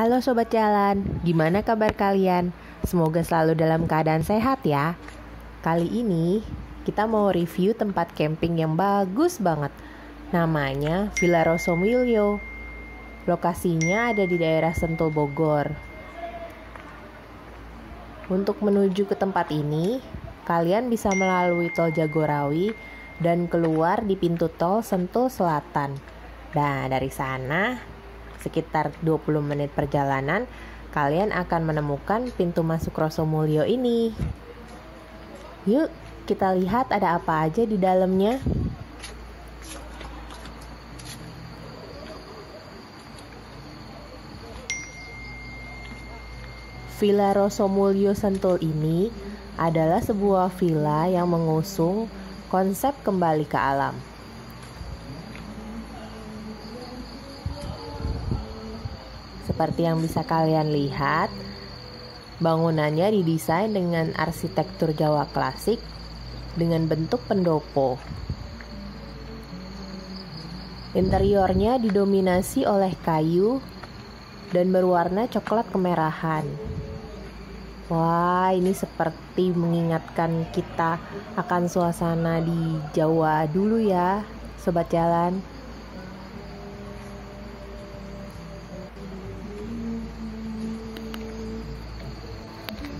Halo Sobat Jalan, gimana kabar kalian? Semoga selalu dalam keadaan sehat ya. Kali ini kita mau review tempat camping yang bagus banget. Namanya Villa Rosomilio. Lokasinya ada di daerah Sentul, Bogor. Untuk menuju ke tempat ini, kalian bisa melalui tol Jagorawi dan keluar di pintu tol Sentul Selatan. Nah, dari sana sekitar 20 menit perjalanan, kalian akan menemukan pintu masuk Rosomilio ini. Yuk, kita lihat ada apa aja di dalamnya. Villa Rosomilio Sentul ini adalah sebuah villa yang mengusung konsep kembali ke alam. Seperti yang bisa kalian lihat, bangunannya didesain dengan arsitektur Jawa klasik dengan bentuk pendopo. Interiornya didominasi oleh kayu dan berwarna coklat kemerahan. Wah, ini seperti mengingatkan kita akan suasana di Jawa dulu ya, Sobat Jalan.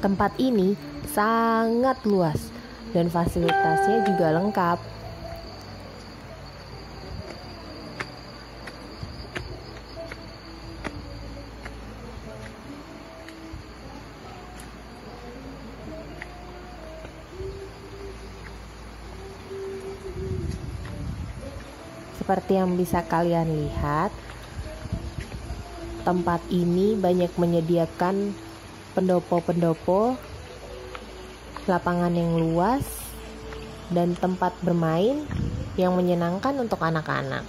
Tempat ini sangat luas dan fasilitasnya juga lengkap. Seperti yang bisa kalian lihat, tempat ini banyak menyediakan pendopo-pendopo, lapangan yang luas, dan tempat bermain yang menyenangkan untuk anak-anak.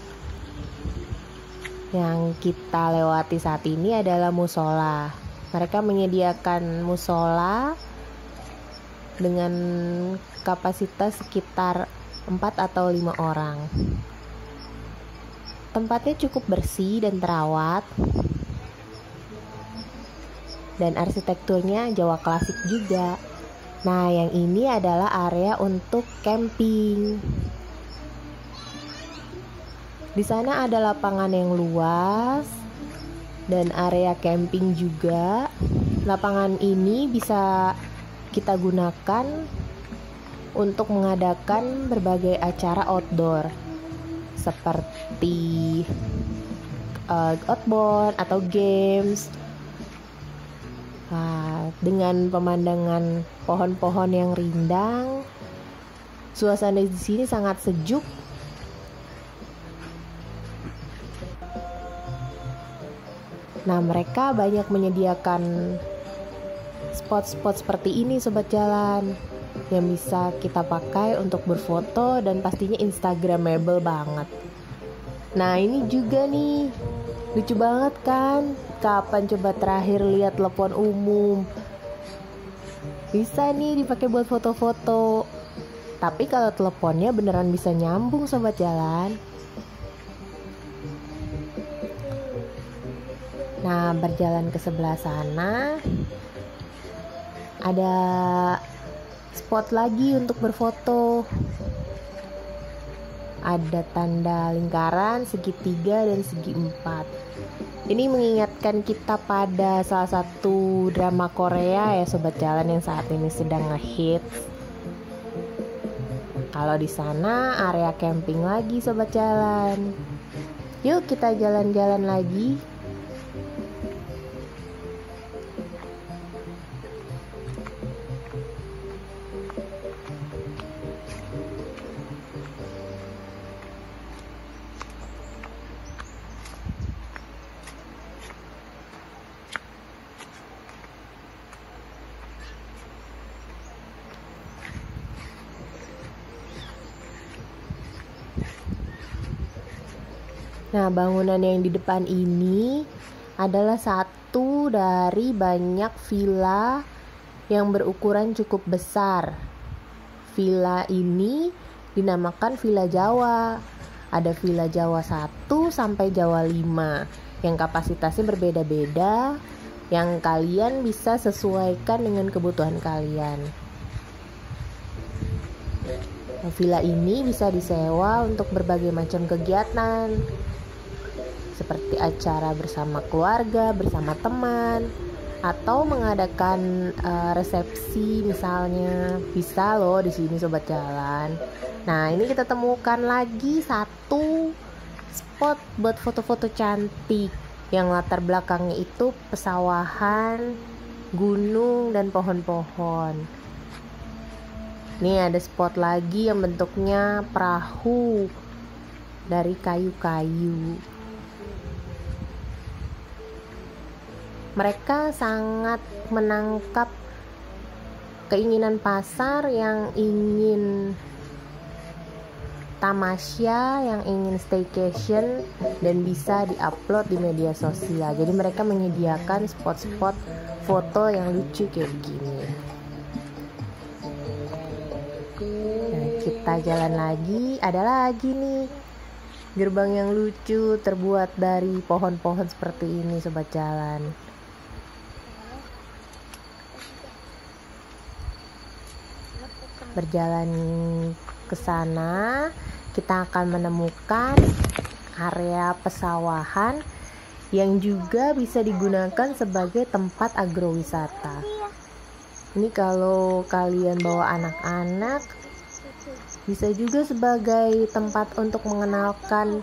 Yang kita lewati saat ini adalah musola. Mereka menyediakan musola dengan kapasitas sekitar 4 atau 5 orang. Tempatnya cukup bersih dan terawat. Dan arsitekturnya Jawa klasik juga. Nah, yang ini adalah area untuk camping. Di sana ada lapangan yang luas dan area camping juga. Lapangan ini bisa kita gunakan untuk mengadakan berbagai acara outdoor seperti outbound atau games. Dengan pemandangan pohon-pohon yang rindang, suasana di sini sangat sejuk. Nah, mereka banyak menyediakan spot-spot seperti ini, Sobat Jalan, yang bisa kita pakai untuk berfoto dan pastinya instagramable banget. Nah, ini juga nih, lucu banget kan? Kapan coba terakhir lihat telepon umum? Bisa nih dipakai buat foto-foto. Tapi kalau teleponnya beneran bisa nyambung, Sobat Jalan. Nah, berjalan ke sebelah sana ada spot lagi untuk berfoto. Ada tanda lingkaran, segitiga, dan segi 4. Ini mengingatkan kita pada salah satu drama Korea ya, Sobat Jalan, yang saat ini sedang ngehits. Kalau di sana area camping lagi, Sobat Jalan. Yuk kita jalan-jalan lagi. Nah, bangunan yang di depan ini adalah satu dari banyak villa yang berukuran cukup besar. Villa ini dinamakan Villa Jawa. Ada Villa Jawa 1 sampai Jawa 5. yang kapasitasnya berbeda-beda, yang kalian bisa sesuaikan dengan kebutuhan kalian. Villa ini bisa disewa untuk berbagai macam kegiatan, seperti acara bersama keluarga, bersama teman, atau mengadakan resepsi misalnya. Bisa loh di sini sobat jalan. Nah, ini kita temukan lagi satu spot buat foto-foto cantik yang latar belakangnya itu pesawahan, gunung, dan pohon-pohon. Nih ada spot lagi yang bentuknya perahu dari kayu-kayu. Mereka sangat menangkap keinginan pasar yang ingin tamasya, yang ingin staycation, dan bisa diupload di media sosial. Jadi mereka menyediakan spot-spot foto yang lucu kayak begini. Nah, kita jalan lagi, ada lagi nih gerbang yang lucu terbuat dari pohon-pohon seperti ini sobat jalan. Berjalan ke sana, kita akan menemukan area pesawahan yang juga bisa digunakan sebagai tempat agrowisata. Ini kalau kalian bawa anak-anak, bisa juga sebagai tempat untuk mengenalkan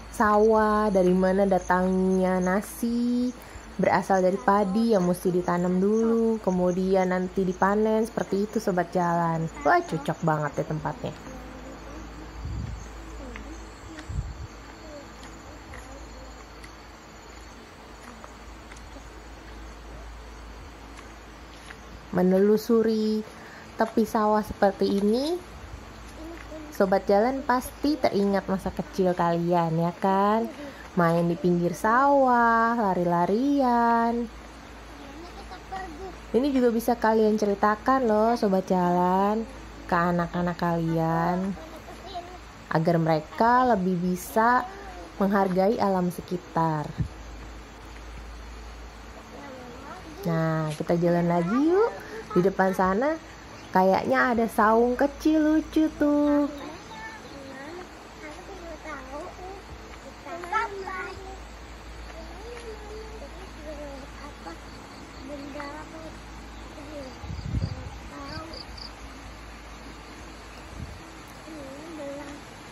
sawah, dari mana datangnya nasi, berasal dari padi yang mesti ditanam dulu, kemudian nanti dipanen, seperti itu sobat jalan. Wah, cocok banget ya tempatnya. Menelusuri tepi sawah seperti ini, sobat jalan pasti teringat masa kecil kalian ya kan? Main di pinggir sawah, lari-larian. Ini juga bisa kalian ceritakan loh sobat jalan ke anak-anak kalian, agar mereka lebih bisa menghargai alam sekitar. Nah, kita jalan lagi yuk. Di depan sana kayaknya ada saung kecil lucu tuh.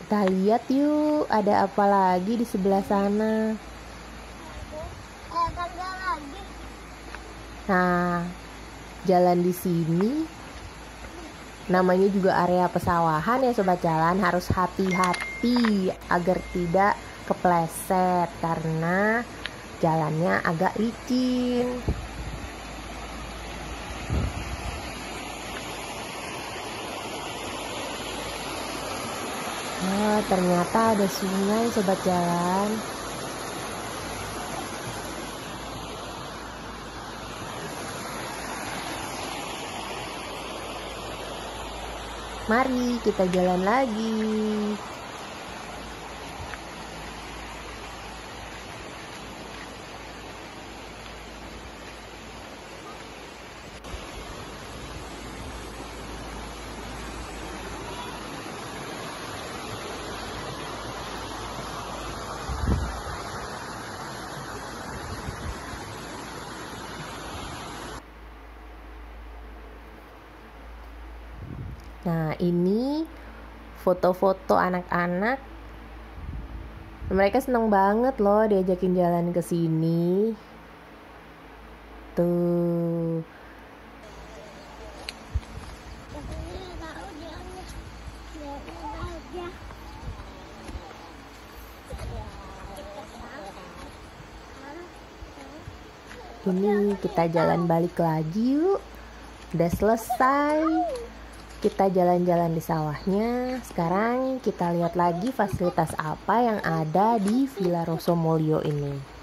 Kita lihat yuk, ada apa lagi di sebelah sana. Nah, jalan di sini namanya juga area pesawahan ya sobat jalan, harus hati-hati agar tidak kepleset karena jalannya agak licin. Oh, ternyata ada sungai sobat jalan. Mari kita jalan lagi. Nah, ini foto-foto anak-anak. Mereka seneng banget loh diajakin jalan ke sini. Tuh. Ini kita jalan balik lagi yuk. Udah selesai. Kita jalan-jalan di sawahnya. Sekarang kita lihat lagi fasilitas apa yang ada di Villa Rosomolyo ini.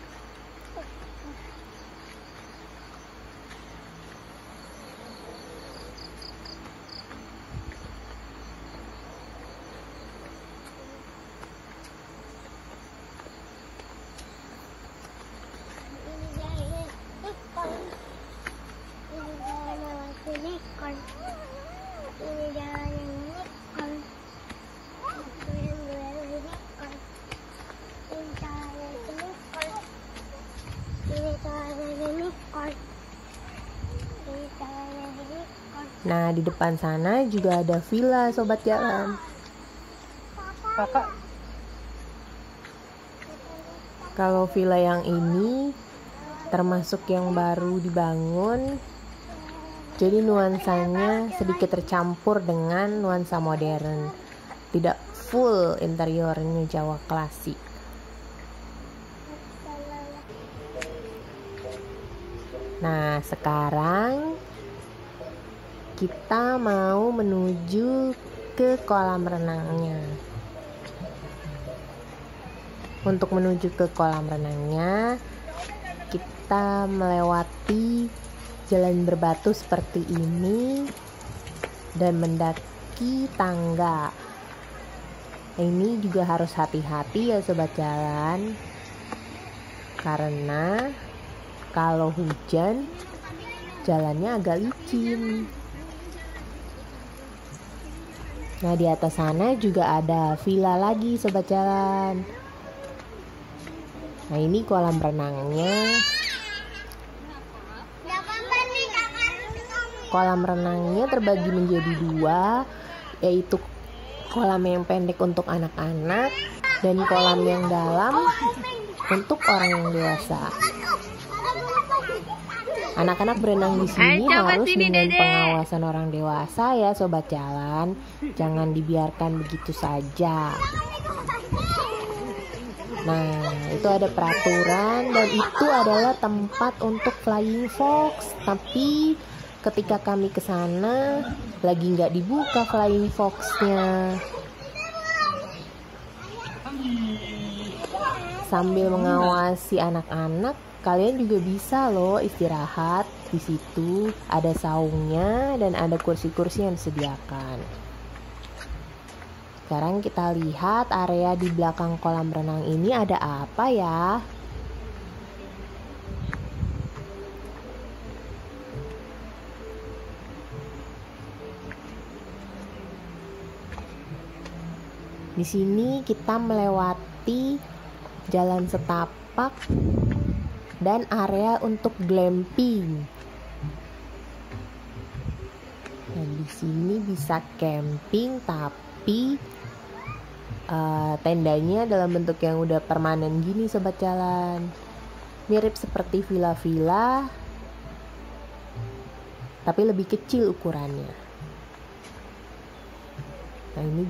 Nah, di depan sana juga ada villa sobat jalan. Kakak. Kalau villa yang ini termasuk yang baru dibangun, jadi nuansanya sedikit tercampur dengan nuansa modern. Tidak full interiornya Jawa klasik. Nah, sekarang kita mau menuju ke kolam renangnya. Untuk menuju ke kolam renangnya, kita melewati jalan berbatu seperti ini dan mendaki tangga. Ini juga harus hati-hati ya sobat jalan, karena kalau hujan jalannya agak licin. Nah, di atas sana juga ada villa lagi sobat jalan. Nah, ini kolam renangnya. Kolam renangnya terbagi menjadi dua, yaitu kolam yang pendek untuk anak-anak dan kolam yang dalam untuk orang yang dewasa. Anak-anak berenang di sini harus dengan pengawasan orang dewasa ya sobat jalan. Jangan dibiarkan begitu saja. Nah, itu ada peraturan dan itu adalah tempat untuk flying fox. Tapi ketika kami ke sana lagi nggak dibuka flying foxnya. Sambil mengawasi anak-anak, kalian juga bisa loh istirahat di situ. Ada saungnya dan ada kursi-kursi yang disediakan. Sekarang kita lihat area di belakang kolam renang ini ada apa ya? Di sini kita melewati jalan setapak dan area untuk glamping. Dan di sini bisa camping, tapi tendanya dalam bentuk yang udah permanen gini sobat jalan. Mirip seperti villa-villa, tapi lebih kecil ukurannya. Nah, ini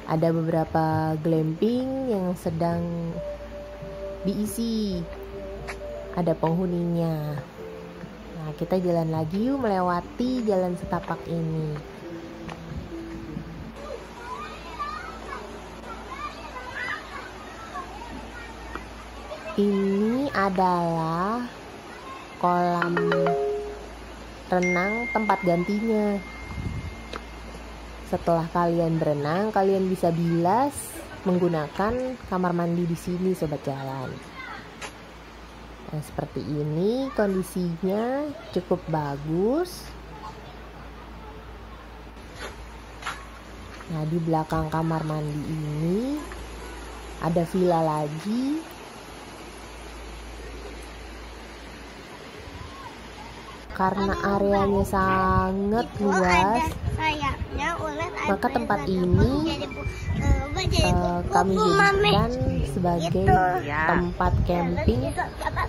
ada beberapa glamping yang sedang diisi. Ada penghuninya. Nah, kita jalan lagi yuk melewati jalan setapak ini. Ini adalah kolam renang tempat gantinya. Setelah kalian berenang, kalian bisa bilas menggunakan kamar mandi di sini sobat jalan. Nah, seperti ini kondisinya cukup bagus. Nah, di belakang kamar mandi ini ada villa lagi. Karena areanya sangat luas, maka tempat ini kami jadikan sebagai tempat camping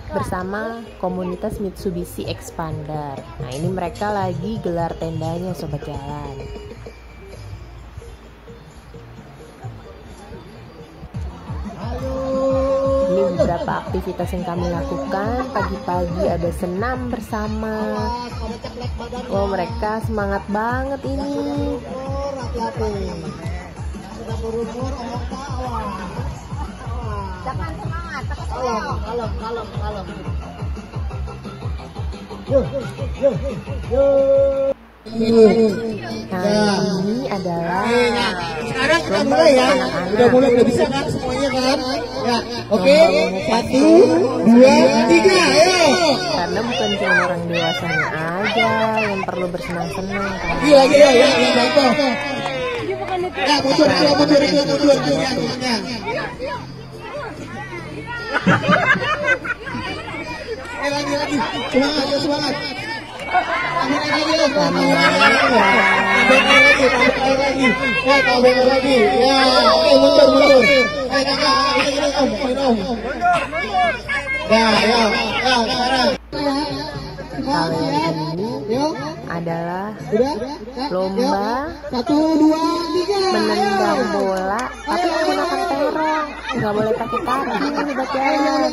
bersama komunitas Mitsubishi Expander. Nah, ini mereka lagi gelar tendanya sobat jalan. Ini beberapa aktivitas yang kami lakukan. Pagi-pagi ada senam bersama. Oh, mereka semangat banget ini. Jangan semangat, kalem. Nah, ini adalah sekarang kita mulai ya. Udah bisa kan semuanya kan? Ya, oke. 1, 2, 3, ayo. Karena bukan cuma orang dewasanya aja yang perlu bersenang-senang kan. Lagi ya, contoh. Ya, mundur ya. lagi. Semangat, ya semangat. Tambah lagi. Ya, oke mundur. Kakak, ini om. Ya, sekarang. Kalian ini adalah lomba 1, 2, 3. menendang bola tapi menggunakan terong, nggak boleh pakai kaki buat jalan.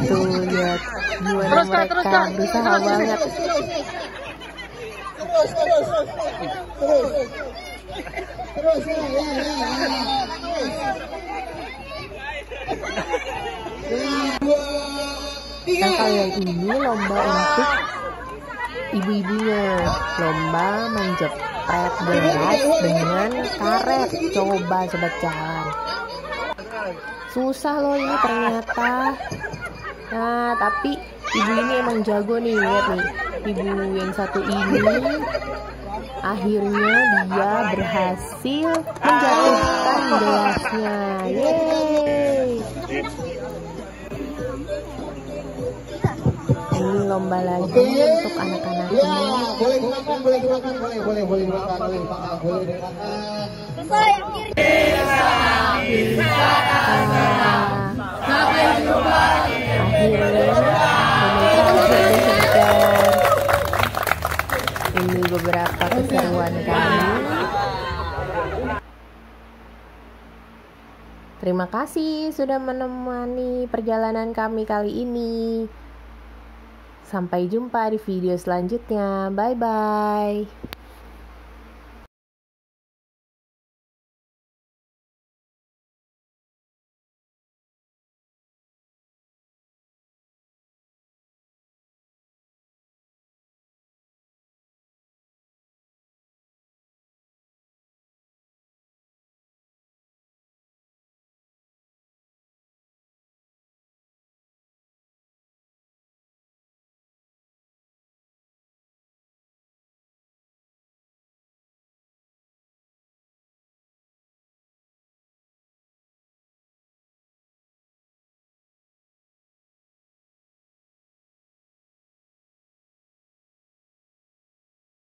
Tuh lihat gimana mereka berusaha banget. Terus ya. Nah kalian ini lomba untuk ibu-ibunya, lomba menjepret gelas dengan karet. Coba sobat jalan, susah loh ini ternyata. Nah tapi ibu ini emang jago nih, lihat nih, ibu yang satu ini akhirnya dia berhasil menjatuhkan gelasnya. Yeay. Ini lomba lagi untuk anak-anaknya. Boleh gerakan. Ini beberapa keseruan kami. Terima kasih sudah menemani perjalanan kami kali ini. Sampai jumpa di video selanjutnya. Bye-bye.